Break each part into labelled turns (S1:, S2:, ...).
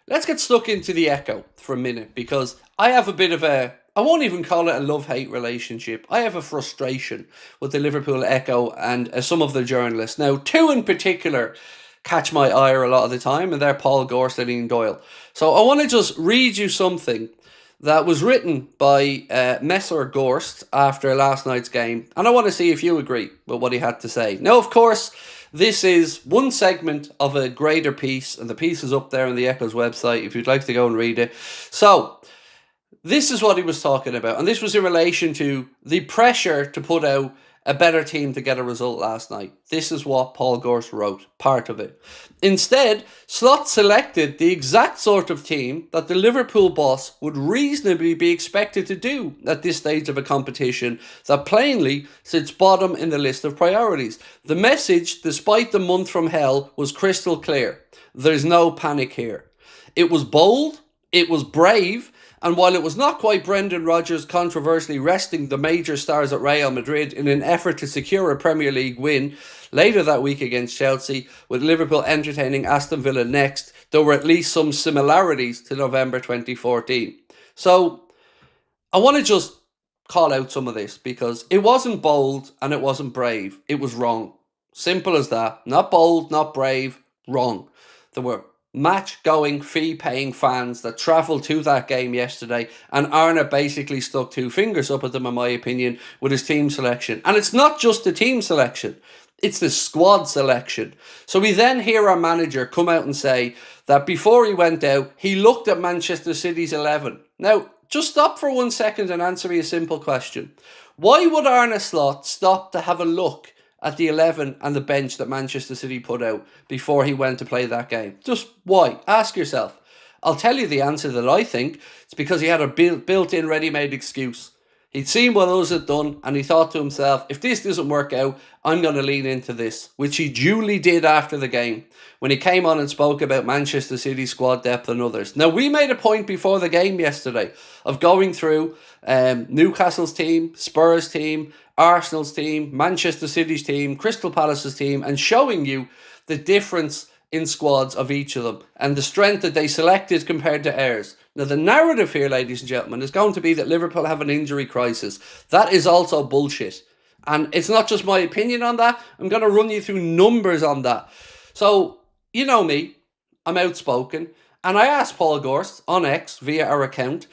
S1: let's get stuck into the Echo for a minute, because I have a bit of a, I won't even call it a love-hate relationship. I have a frustration with the Liverpool Echo and some of the journalists. Now, two in particular catch my ire a lot of the time, and they're Paul Gorst and Ian Doyle. So I want to just read you something that was written by Messer Gorst after last night's game, and I want to see if you agree with what he had to say. Now, of course, this is one segment of a greater piece, and the piece is up there on the Echo's website if you'd like to go and read it. So, this is what he was talking about, and this was in relation to the pressure to put out a better team to get a result last night. This is what Paul Gorst wrote, part of it. Instead, Slot selected the exact sort of team that the Liverpool boss would reasonably be expected to do at this stage of a competition that plainly sits bottom in the list of priorities. The message, despite the month from hell, was crystal clear. There's no panic here. It was bold, it was brave, and while it was not quite Brendan Rodgers controversially resting the major stars at Real Madrid in an effort to secure a Premier League win later that week against Chelsea, with Liverpool entertaining Aston Villa next, there were at least some similarities to November 2014. So, I want to just call out some of this, because it wasn't bold and it wasn't brave. It was wrong. Simple as that. Not bold, not brave, wrong. There were match-going, fee-paying fans that travelled to that game yesterday, and Arne basically stuck two fingers up at them, in my opinion, with his team selection. And it's not just the team selection, it's the squad selection. So we then hear our manager come out and say that before he went out, he looked at Manchester City's 11. Now, just stop for 1 second and answer me a simple question. Why would Arne Slot stop to have a look at the 11 and the bench that Manchester City put out before he went to play that game? Just why? Ask yourself. I'll tell you the answer that I think. It's because he had a built-in ready-made excuse. He'd seen what others had done, and he thought to himself, if this doesn't work out, I'm going to lean into this, which he duly did after the game, when he came on and spoke about Manchester City's squad depth and others. Now, we made a point before the game yesterday of going through Newcastle's team, Spurs' team, Arsenal's team, Manchester City's team, Crystal Palace's team, and showing you the difference in squads of each of them and the strength that they selected compared to ours. Now, the narrative here, ladies and gentlemen, is going to be that Liverpool have an injury crisis. That is also bullshit. And it's not just my opinion on that. I'm going to run you through numbers on that. So, you know me, I'm outspoken. And I asked Paul Gorst on X via our account,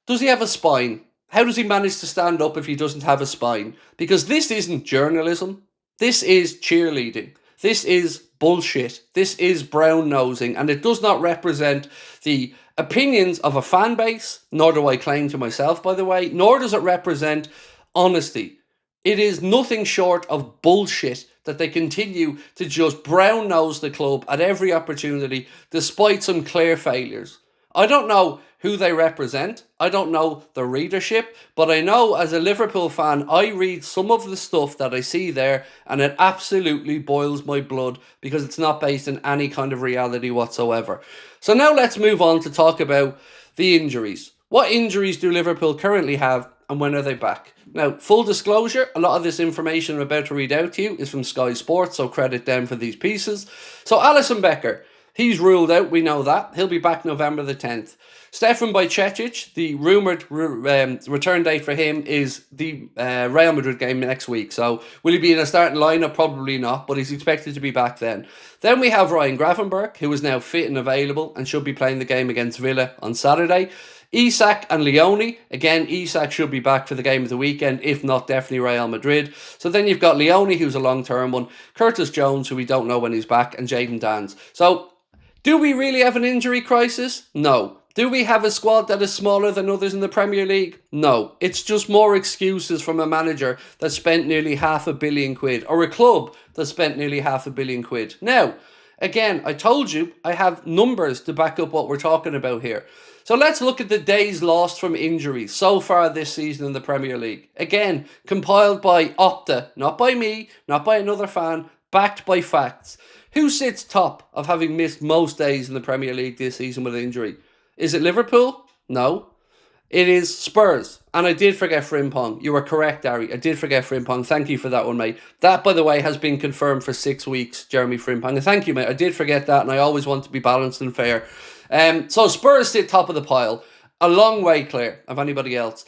S1: does he have a spine? How does he manage to stand up if he doesn't have a spine? Because this isn't journalism. This is cheerleading. This is bullshit. This is brown-nosing. And it does not represent the opinions of a fan base, nor do I claim to myself, by the way, nor does it represent honesty. It is nothing short of bullshit that they continue to just brown-nose the club at every opportunity, despite some clear failures. I don't know who they represent. I don't know the readership, but I know as a Liverpool fan, I read some of the stuff that I see there and it absolutely boils my blood because it's not based in any kind of reality whatsoever. So now let's move on to talk about the injuries. What injuries do Liverpool currently have and when are they back? Now, full disclosure, a lot of this information I'm about to read out to you is from Sky Sports, so credit them for these pieces. So Alisson Becker, he's ruled out, we know that. He'll be back November the 10th. Stefan Bajcetic, the rumoured return date for him is the Real Madrid game next week. So will he be in a starting lineup? Probably not, but he's expected to be back then. Then we have Ryan Gravenberch, who is now fit and available and should be playing the game against Villa on Saturday. Isak and Leone. Again, Isak should be back for the game of the weekend, if not definitely Real Madrid. So then you've got Leone, who's a long-term one, Curtis Jones, who we don't know when he's back, and Jadon Danns. So do we really have an injury crisis? No. Do we have a squad that is smaller than others in the Premier League? No. It's just more excuses from a manager that spent nearly £500 million, or a club that spent nearly £500 million. Now, again, I told you I have numbers to back up what we're talking about here. So let's look at the days lost from injuries so far this season in the Premier League. Again, compiled by Opta, not by me, not by another fan, backed by facts. Who sits top of having missed most days in the Premier League this season with injury? Is it Liverpool? No. It is Spurs. And I did forget Frimpong. You were correct, Ari. I did forget Frimpong. Thank you for that one, mate. That, by the way, has been confirmed for 6 weeks, Jeremy Frimpong. And thank you, mate. I did forget that, and I always want to be balanced and fair. So Spurs sit top of the pile, a long way clear of anybody else.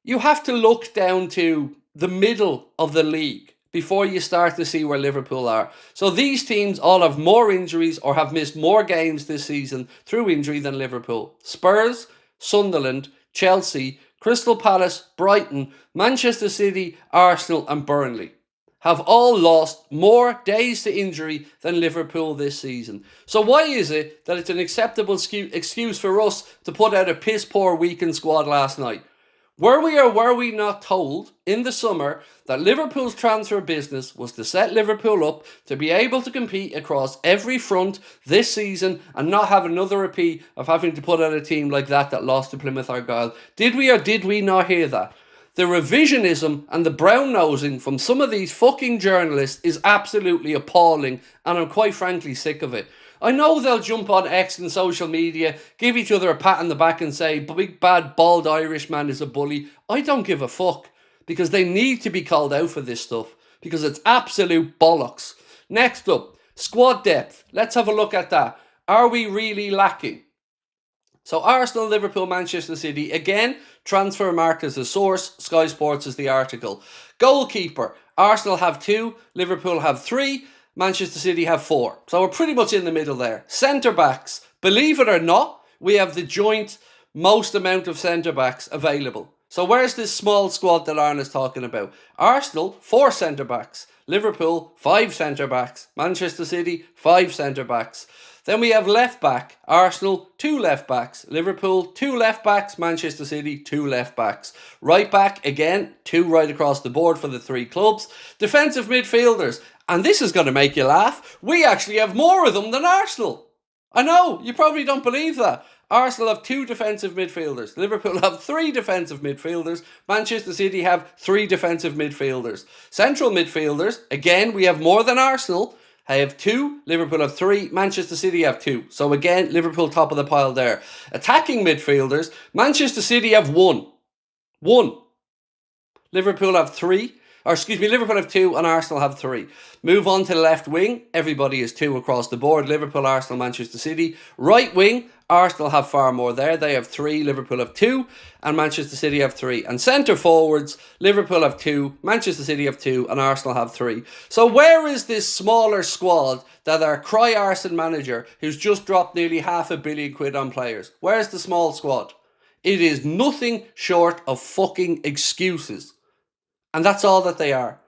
S1: You have to look down to the middle of the league before you start to see where Liverpool are. So these teams all have more injuries or have missed more games this season through injury than Liverpool. Spurs, Sunderland, Chelsea, Crystal Palace, Brighton, Manchester City, Arsenal and Burnley have all lost more days to injury than Liverpool this season. So why is it that it's an acceptable excuse for us to put out a piss-poor weakened squad last night? Were we or were we not told in the summer that Liverpool's transfer business was to set Liverpool up to be able to compete across every front this season and not have another repeat of having to put out a team like that lost to Plymouth Argyle? Did we or did we not hear that? The revisionism and the brown-nosing from some of these fucking journalists is absolutely appalling, and I'm quite frankly sick of it. I know they'll jump on X and social media, give each other a pat on the back and say, big bad bald Irishman is a bully. I don't give a fuck, because they need to be called out for this stuff, because it's absolute bollocks. Next up, squad depth. Let's have a look at that. Are we really lacking? So Arsenal, Liverpool, Manchester City, again, transfer mark as the source, Sky Sports is the article. Goalkeeper, Arsenal have 2, Liverpool have 3, Manchester City have 4. So we're pretty much in the middle there. Centre-backs, believe it or not, we have the joint most amount of centre-backs available. So where's this small squad that Arne is talking about? Arsenal, 4 centre-backs. Liverpool, 5 centre-backs. Manchester City, 5 centre-backs. Then we have left-back. Arsenal, 2 left-backs. Liverpool, 2 left-backs. Manchester City, 2 left-backs. Right-back, again, 2 right across the board for the 3 clubs. Defensive midfielders. And this is going to make you laugh. We actually have more of them than Arsenal. I know, you probably don't believe that. Arsenal have 2 defensive midfielders. Liverpool have 3 defensive midfielders. Manchester City have 3 defensive midfielders. Central midfielders, again, we have more than Arsenal. I have 2, Liverpool have 3, Manchester City have 2. So again, Liverpool top of the pile there. Attacking midfielders, Manchester City have 1. 1. Liverpool have 3. Liverpool have 2 and Arsenal have 3. Move on to the left wing. Everybody is 2 across the board. Liverpool, Arsenal, Manchester City. Right wing, Arsenal have far more there. They have 3, Liverpool have 2 and Manchester City have 3. And centre forwards, Liverpool have 2, Manchester City have 2 and Arsenal have 3. So where is this smaller squad that our cry arson manager who's just dropped nearly £500 million on players? Where's the small squad? It is nothing short of fucking excuses. And that's all that they are.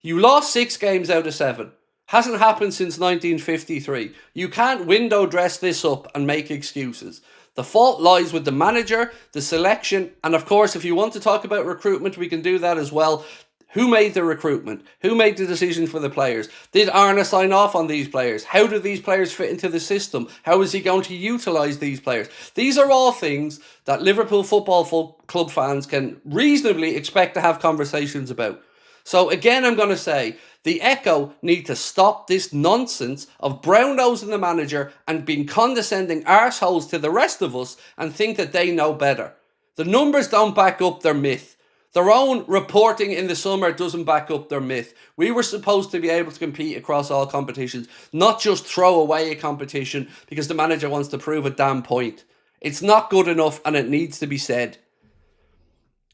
S1: You lost 6 games out of 7. Hasn't happened since 1953. You can't window dress this up and make excuses. The fault lies with the manager, the selection, and of course, if you want to talk about recruitment, we can do that as well. Who made the recruitment? Who made the decision for the players? Did Arne sign off on these players? How do these players fit into the system? How is he going to utilise these players? These are all things that Liverpool Football Club fans can reasonably expect to have conversations about. So again, I'm going to say, the Echo need to stop this nonsense of brown-nosing the manager and being condescending arseholes to the rest of us and think that they know better. The numbers don't back up their myth. Their own reporting in the summer doesn't back up their myth. We were supposed to be able to compete across all competitions, not just throw away a competition because the manager wants to prove a damn point. It's not good enough and it needs to be said.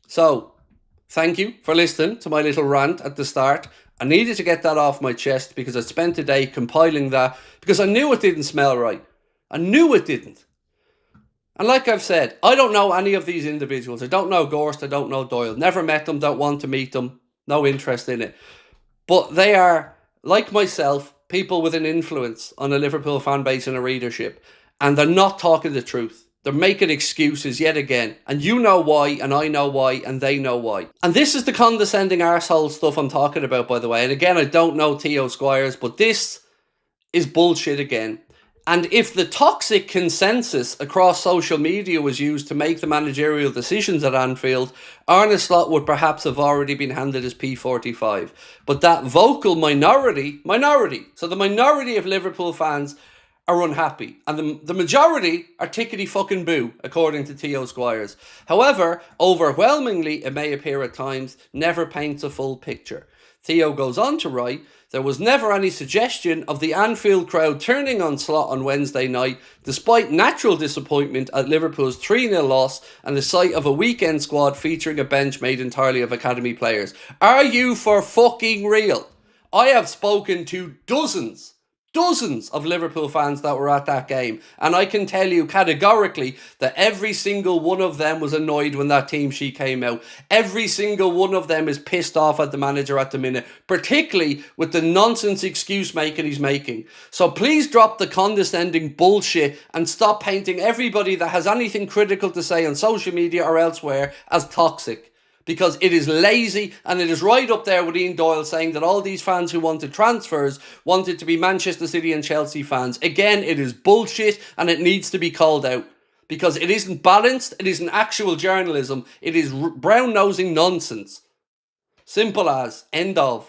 S1: So, thank you for listening to my little rant at the start. I needed to get that off my chest because I spent the day compiling that because I knew it didn't smell right. I knew it didn't. And like I've said, I don't know any of these individuals. I don't know Gorst, I don't know Doyle. Never met them, don't want to meet them. No interest in it. But they are, like myself, people with an influence on a Liverpool fan base and a readership. And they're not talking the truth. They're making excuses yet again. And you know why, and I know why, and they know why. And this is the condescending arsehole stuff I'm talking about, by the way. And again, I don't know Theo Squires, but this is bullshit again. And if the toxic consensus across social media was used to make the managerial decisions at Anfield, Arne Slot would perhaps have already been handed his P45. But that vocal minority, so the minority of Liverpool fans are unhappy. And the majority are tickety fucking boo, according to Theo Squires. However, overwhelmingly, it may appear at times, never paints a full picture. Theo goes on to write, There was never any suggestion of the Anfield crowd turning on Slot on Wednesday night, despite natural disappointment at Liverpool's 3-0 loss and the sight of a weekend squad featuring a bench made entirely of academy players. Are you for fucking real? I have spoken to dozens of Liverpool fans that were at that game, and I can tell you categorically that every single one of them was annoyed when that team sheet came out. Every single one of them is pissed off at the manager at the minute, particularly with the nonsense excuse making he's making. So please drop the condescending bullshit and stop painting everybody that has anything critical to say on social media or elsewhere as toxic. Because it is lazy, and it is right up there with Ian Doyle saying that all these fans who wanted transfers wanted to be Manchester City and Chelsea fans. Again, it is bullshit, and it needs to be called out. Because it isn't balanced, it isn't actual journalism, it is brown-nosing nonsense. Simple as. End of.